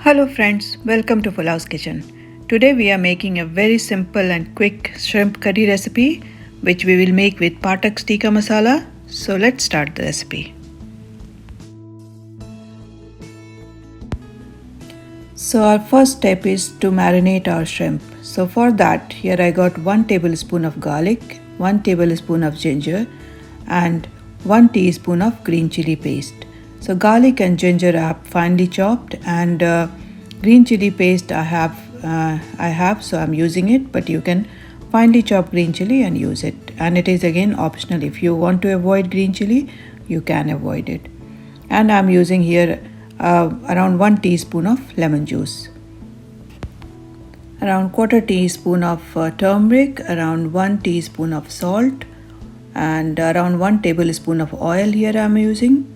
Hello friends, welcome to Pulau's Kitchen. Today we are making a very simple and quick shrimp curry recipe which we will make with Patak tikka masala. So let's start the recipe. So our first step is to marinate our shrimp. So for that, here I got 1 tablespoon of garlic, 1 tablespoon of ginger and 1 teaspoon of green chili paste. So garlic and ginger are finely chopped, and green chili paste I have, so I'm using it, but you can finely chop green chili and use it. And it is again optional. If you want to avoid green chili, you can avoid it. And I'm using here around 1 teaspoon of lemon juice, around quarter teaspoon of turmeric, around 1 teaspoon of salt, and around 1 tablespoon of oil here I'm using.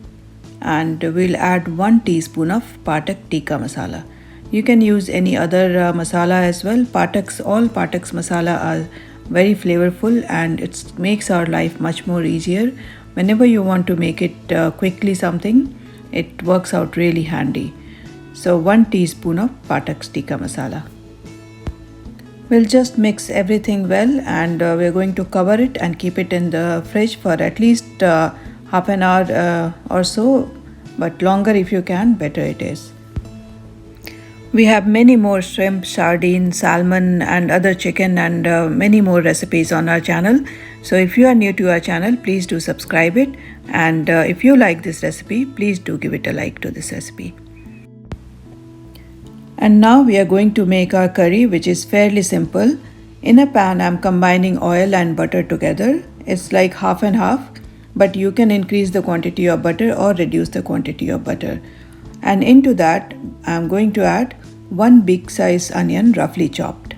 And we'll add 1 teaspoon of Patak tikka masala. You can use any other masala as well. All Patak's masala are very flavorful, and it makes our life much more easier. Whenever you want to make it quickly something, it works out really handy. So 1 teaspoon of Patak's tikka masala. We'll just mix everything well, and we're going to cover it and keep it in the fridge for at least half an hour or so, but longer if you can, better it is. We have many more shrimp, sardine, salmon and other chicken and many more recipes on our channel. So if you are new to our channel, please do subscribe it, and if you like this recipe, please do give it a like to this recipe. And now we are going to make our curry, which is fairly simple. In a pan, I'm combining oil and butter together. It's like half and half, but you can increase the quantity of butter or reduce the quantity of butter. And into that, I'm going to add 1 big size onion roughly chopped.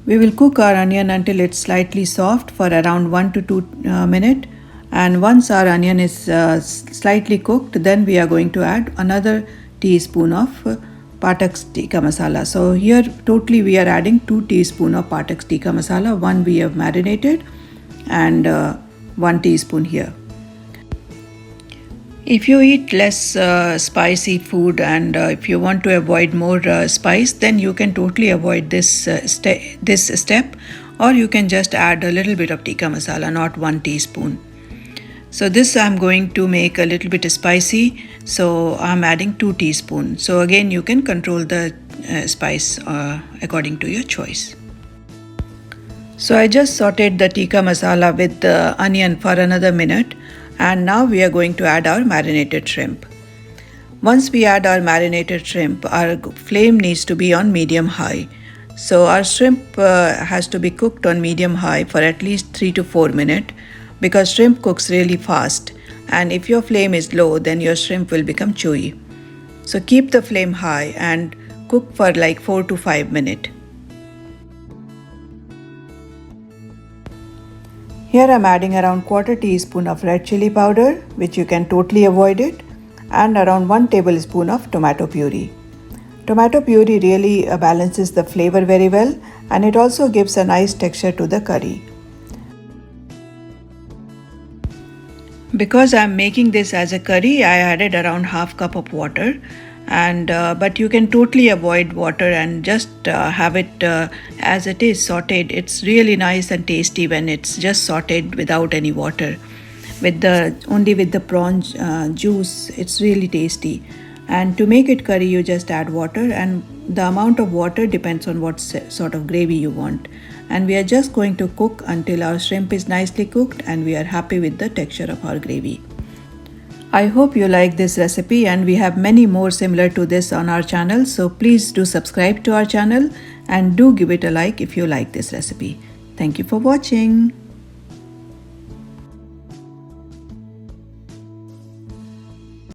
We will cook our onion until it's slightly soft for around 1 to 2 minutes. And once our onion is slightly cooked, then we are going to add another teaspoon of Patak's tikka masala. So here totally we are adding 2 teaspoon of Patak's tikka masala. 1 we have marinated, and 1 teaspoon here. If you eat less spicy food, and if you want to avoid more spice, then you can totally avoid this step, or you can just add a little bit of tikka masala, not 1 teaspoon. So this I'm going to make a little bit spicy, so I'm adding 2 teaspoons. So again, you can control the spice according to your choice. So I just sauteed the tikka masala with the onion for another minute, and now we are going to add our marinated shrimp. Once we add our marinated shrimp, our flame needs to be on medium high. So our shrimp has to be cooked on medium high for at least 3 to 4 minutes. Because shrimp cooks really fast, and if your flame is low, then your shrimp will become chewy. So keep the flame high and cook for like 4 to 5 minutes. Here I'm adding around quarter teaspoon of red chili powder, which you can totally avoid it, and around 1 tablespoon of tomato puree. Tomato puree really balances the flavor very well, and it also gives a nice texture to the curry. Because I'm making this as a curry, I added around half cup of water, and but you can totally avoid water and just have it as it is sauteed. It's really nice and tasty when it's just sauteed without any water. Only with the prawn juice, it's really tasty. And to make it curry, you just add water, and the amount of water depends on what sort of gravy you want. And we are just going to cook until our shrimp is nicely cooked and we are happy with the texture of our gravy. I hope you like this recipe, and we have many more similar to this on our channel, so please do subscribe to our channel and do give it a like if you like this recipe. Thank you for watching.